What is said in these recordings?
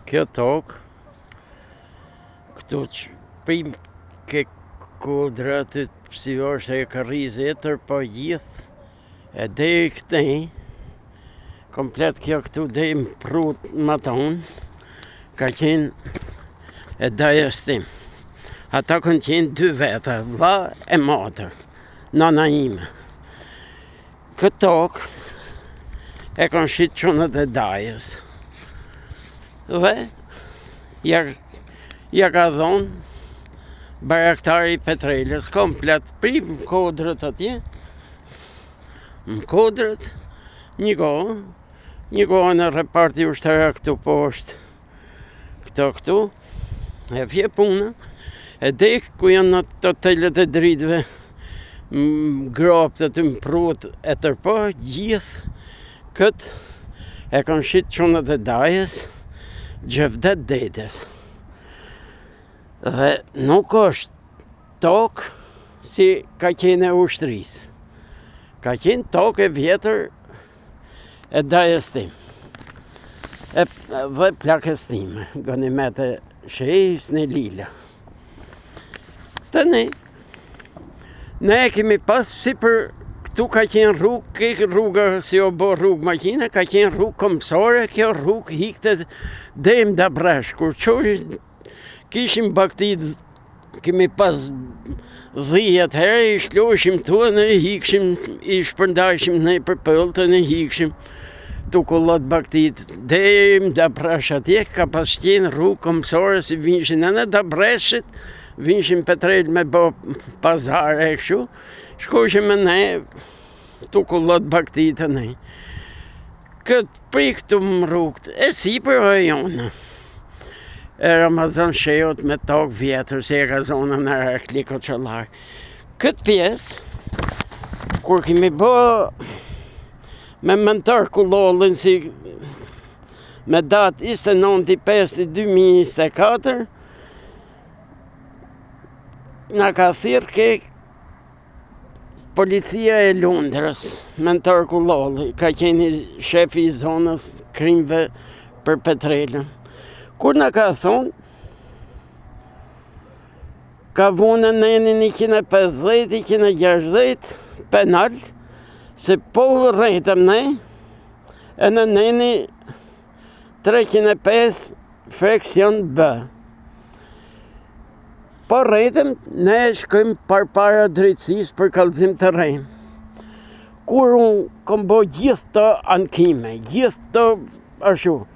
Kjo tokë, këtu që prim ke kudratit si është e kërizetër, po gjithë e deri këtej, komplet kjo këtu deri më prut më tonë, ka qenë e dajës tim. Ata kanë qenë 2 veta, vlla e motër, nana ime. Këtë tokë e kanë shitë qunët e dajës. Dhe ja ka dhonë baraktari Petrelës komplet prim kodrët atje. Në kodrët, një kohë në reparti ushtara këtu poshtë. Këtu, e fje puna, e dek ku janë në të telet e dritëve, gropë të të mprut e tërpo, gjithë këtë e kanë shitë qunët e dajës, Gjevdet Dedes. Dhe nuk është tokë si ka qenë e ushtrisë. Ka qenë tokë e vjetër e dajës tim. Dhe plakës time, gënimet e shejës në lila. Të ne kemi pas si për këtu ka qenë rrugë, ke rruga si o bo rrugë makina, ka qenë rrugë komësore, kjo rrugë hikte dhem da bresh, kur qojë kishim baktit, kemi pas 10 herë, i shlohishim tua, ne hikshim, i shpërndajshim ne për pëllë, ne hikshim tukullot baktit, dhem da bresh atje, ka pas qenë rrugë komësore si vinshin, në da breshit, vinshin Petrel me bo pazare e këshu, shkoshim me ne, tukullot baktit të ne. Këtë prik të më rrugët, e si për rajonë. E Ramazan Shehut me tokë vjetër, si e ka zonën e Rekliko Qëllar. Këtë pjesë, kur kemi bo me mentor kullollin si me datë 29/5/2024, na ka thirrë ke Policia e Lundrës, mentor Kullolli, ka qenë shefi i zonës krimve për Petrelën. Kur na ka thonë, ka vunë nenin 150, 160 penal, se po rretëm ne, e në neni 305 freksion B. Po rretëm, ne shkojmë para drejtësisë për kallëzim të rejmë. Kur unë kom bo gjithë të ankime, gjithë të ashu,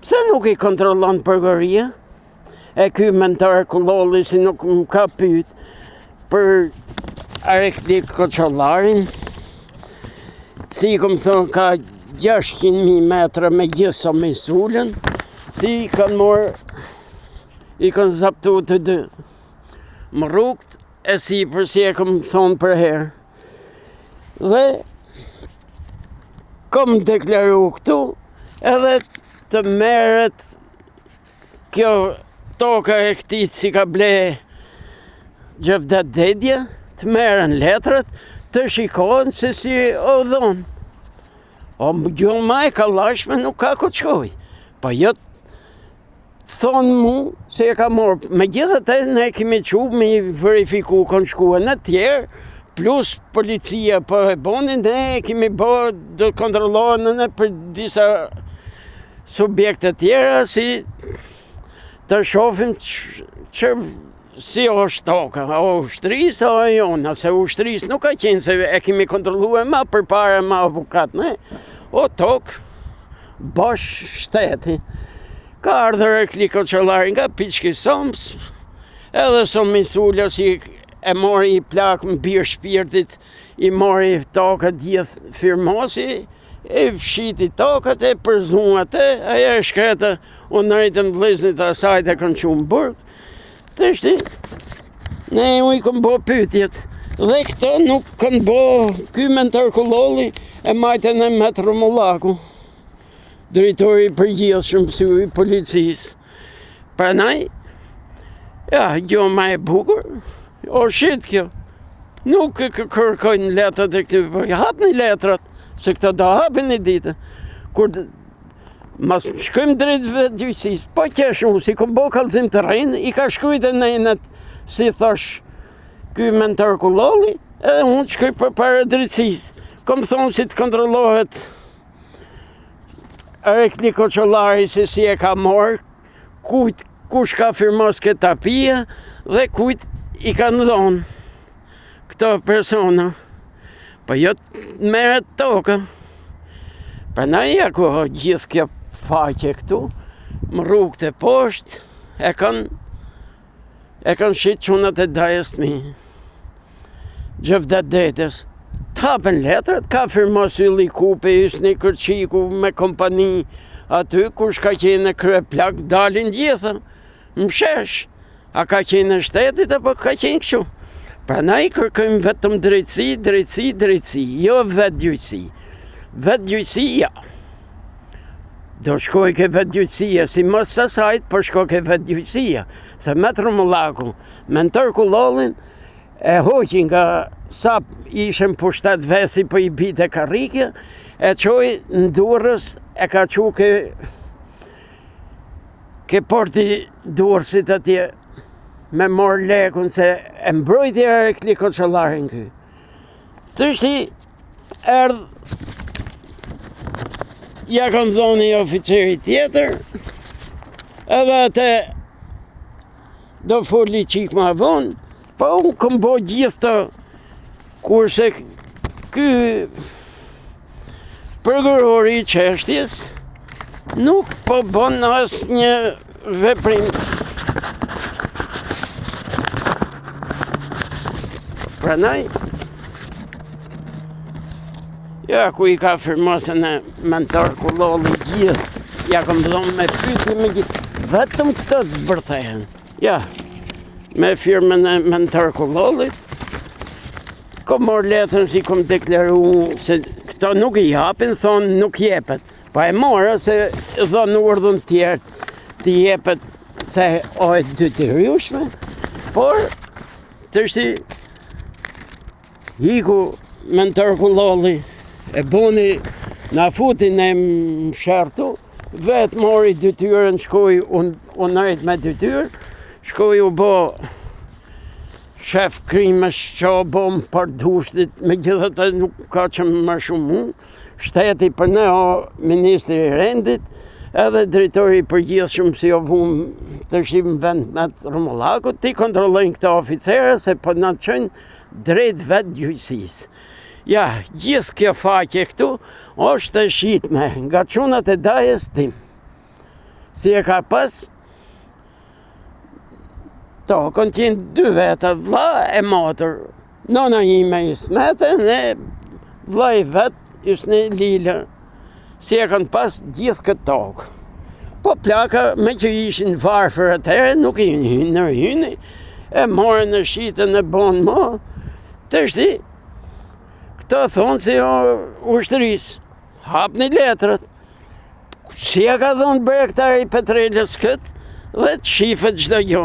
pse nuk i kontrolon përgëria? E ky mentor Kullolli si nuk më ka pyet për Rekliko Qëllarin, si i kom thonë ka 600.000 metra me gjithë sa me sulën, si i kanë morë, i kanë zaptu të dy. Më rrugët e si për si e kom thonë për herë. Dhe kom deklaru këtu edhe të merret kjo toka e këtij si ka ble Gjevdet Dedja, të merren letrat, të shikohen se si o dhonë. O më gjuhë ma e kallashme nuk ka ku qoj. Po jo thonë mu se e ka morë. Me gjithët e ne kemi qu me verifiku kanë shkua në tjerë, plus policia po e bonin, ne kemi bo do kontrollohen për disa subjekte tjera si të shofim që si është toka, o ushtrisë o e jona, se ushtrisë nuk ka qenë se e kemi kontrollu e ma për para ma avukat, ne? O tokë, bosh shteti. Ka ardhur Rekliko Qëllari nga Piçki Soms, edhe Somisulla si e mori i plak më birë shpirtit, i mori tokat gjithë firmosi, e fshiti tokat e përzuat e, aja e shkreta, unë rritëm vliznit asajt e kanë qumë burg, të shti, ne u i kanë bo pytjet, dhe këta nuk kanë bo, ky mentor Kullolli e majtën e Metromullaku, drejtori i përgjithshëm i policisë. Pranaj, ja, gjo ma e bukur, o shit kjo. Nuk kërkojnë letrat e këtyre, hapni letrat, se këto do hapin një ditë. Kur Mas shkojmë drejt vetë gjyqësisë, po qeshë unë, si kom bo kallëzim të rejnë, i ka shkrujt e nejnet, si thash, ky mentor Kullolli, edhe unë shkoj për para drejtësisë. Kom thonë si të kontrollohet Rekli Koçollari se si e ka morë, kush ka firmos këtë tapije dhe kujt i kanë dhonë këto persona. Po jo merret toka. Prandaj ako gjithë kjo faqe këtu, më rrugët e poshtë, e kanë shit çunat e dajës mi. Gjëvdet detës. T'hapen letrat, ka firmos Ylli Kupi, Isni Kërqiku me kompani, aty kush ka qenë krye plak, dalin gjitha, më shesh. A ka qenë në shtetit, apo ka qenë kështu? Prandaj kërkojmë vetëm drejtësi, jo vetë gjyqësi. Vetë gjyqësi, ja. Do shkoj ke vetë gjyqësia, si mos sasajt, po shkoj ke vetë gjyqësia. Se me Trumullaku, mentor Kullollin, e hoqin nga sa ishen pushtet vesi për i bite karrike, e qoj në Durrës, e ka qu ke porti Durrësit atje, me morë lekun se e mbrojtja e Rekli Koçollarin ky. Tërsi, erdh, ja kanë dhoni oficeri tjetër, edhe atë do foli qik ma vonë, po unë kom bo gjithë të, kurse ky prokurori i çështjes nuk po bën asnjë veprim. Prandaj, ja ku i ka firmosën e mentor Kullolli gjithë, ja kom dhënë me pyetje me gjithë, vetëm këto të zbërthehen. Ja, me firmën e mentor Kullollit, kom morë letrën si kom deklaru se këto nuk i japin, thonë nuk jepet. Pa e morë se thonë urdhën tjerë të jepet se o e detyrueshme, por tërsi hiku mentor Kullolli e boni na futin e mshertu, vetë mori detyrën, shkoj unë najt me detyrë, shkoj u bo shef krimës që o bom për dushtit, me gjithë të nuk ka që më shumë mu, shteti për ne o ministri i rendit, edhe drejtori i përgjithshëm si o vumë të shqimë vend me Trumullaku, ti kontrollojnë këta oficere se për në të qënë drejt vetë gjyqësisë. Ja, gjithë kjo faqe këtu është e shitme nga çunat e dajës tim. Si e ka pas, kanë qenë 2 veta, vlla e motër. Nona ime Ismete, ne vlla i vet, Isni Lila. Si e kanë pas gjithë këtë tokë. Po plaka, me që ishin varfër atëherë, nuk i hyni, e morën në shitën e bonë mo, tërsi, këto thonë si ushtërisë, hapni letrat. Si e ka thonë bregtari i Petrelës këtë, dhe të shifet çdo gjë.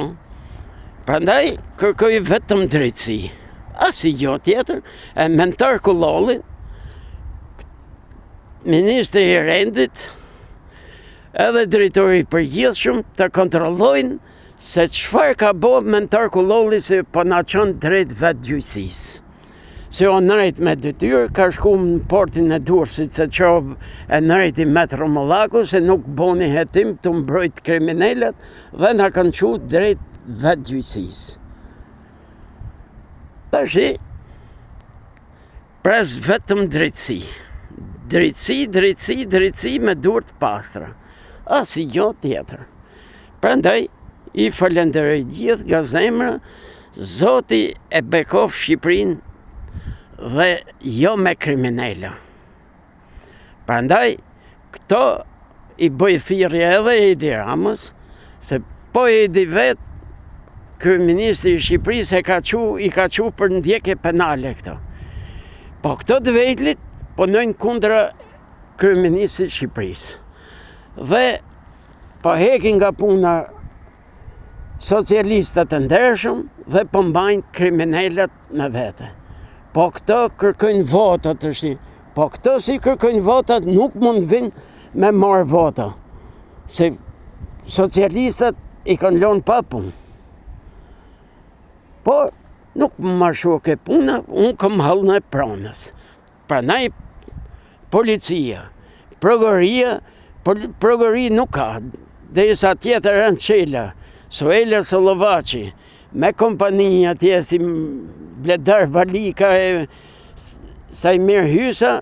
Prandaj kërkoj vetëm drejtësi. Asi jo tjetër, e mentor Kullolli, ministri i rendit, edhe drejtori i përgjithshëm të kontrollojnë se çfarë ka bo mentor Kullolli se po na çon drejt vetë gjyqësisë. Se o nëjt me detyrë, ka shku në portin e Durrësit se qob e nëjti me Trumullaku, se nuk boni hetim të mbrojt kriminalet dhe na kanë qu drejt vetë gjyqësisë. Tashi, pres vetëm drejtësi. Drejtësi me dur të pastra. Asi jo tjetër. Prandaj, i falenderoj gjithë nga zemra, Zoti e bekof Shqipërinë dhe jo me kriminella. Prandaj, këto i bëj thirrje edhe Edi Ramës, se po Edi vetë, kryeministri i Shqipërisë i ka qu për ndjekje penale këto. Po këto të vetlit punojnë kundra kryeministrit të Shqipërisë. Dhe po hekin nga puna socialistat e ndershëm dhe po mbajnë kriminalet me vete. Po këto kërkojnë votat të shqipë. Po këto si kërkojnë votat nuk mund vinë me marrë vota. se socialistat I kanë lënë pa punë. Por nuk më shoke puna, unë kam hallën e pranës. Pranaj policia, progrëri nuk ka. Dhe sa tjetër janë qela, Suela Solovaci, me kompani atje si Bledar Valika e Sajmir Hysa,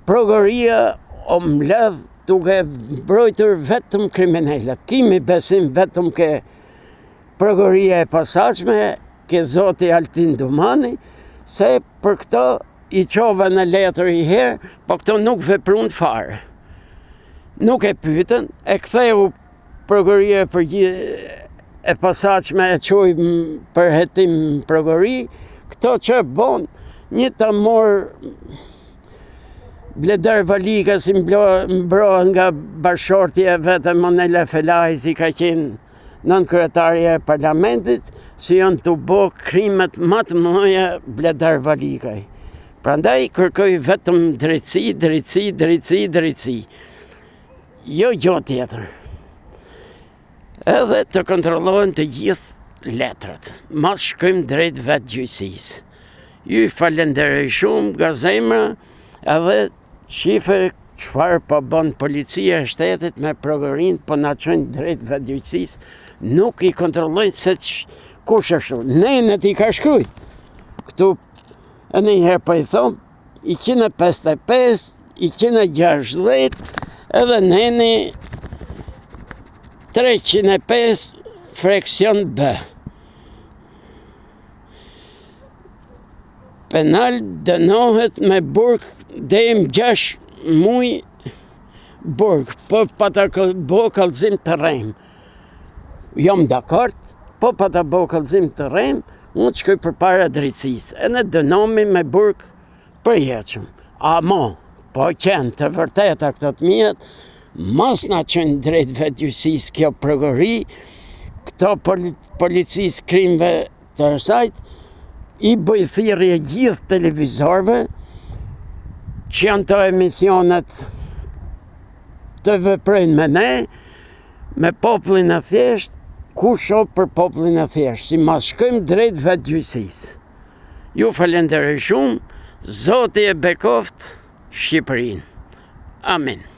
progrëria o mbledh duke mbrojtur vetëm kriminalet. Kimi besim vetëm ke progrëria e posaçme, ke zoti Altin Dumani, se për këto I qova në letër I herë, po këto nuk veprun fare. Nuk e pyetën, e ktheu progrëria e posaçme e çoi për hetim progrëri, këto që bon, një ta mor Bledar Valika si mbrohet nga bashkëshortja vetëm Monela Felaj si ka qenë nënkretarja e parlamentit, si janë të bo krimet më të mëdha Bledar Valikaj. Prandaj kërkoj vetëm drejtësi. Jo gjë tjetër. Edhe të kontrollohen të gjithë letrat. Mos shkojmë drejt vetë gjyqësisë. Ju falenderoj shumë nga zemra, edhe shife çfarë po bën policia e shtetit me progrërinë, po na çojnë drejt vetgjyqësisë, nuk I kontrollojnë se kush ashtu. Nenet I ka shkruaj. Këtu e njëherë po I thon, 155, 160, edhe neni 305 fraksion B. Penal dënohet me burg deri 6 muaj burg, po pa ta bo kallëzim të rrem. Jam dakord, po pa ta bo kallëzim të rrem, unë shkoj përpara drejtësisë. E ne dënohemi me burg përjetshëm. Ama, po qenë të vërteta këto të mjet, mos na çojnë drejt vetgjyqësisë kjo progrëri, këto policisë krimeve të sajt, I bëj thirrje gjithë televizorëve që janë të emisionet të veprojnë me ne, me popullin e thjesht, ku shoh për popullin e thjesht, si mas shkojmë drejt vetgjyqësisë. Ju falenderoj shumë, Zoti e bekoft Shqipërinë. Amen.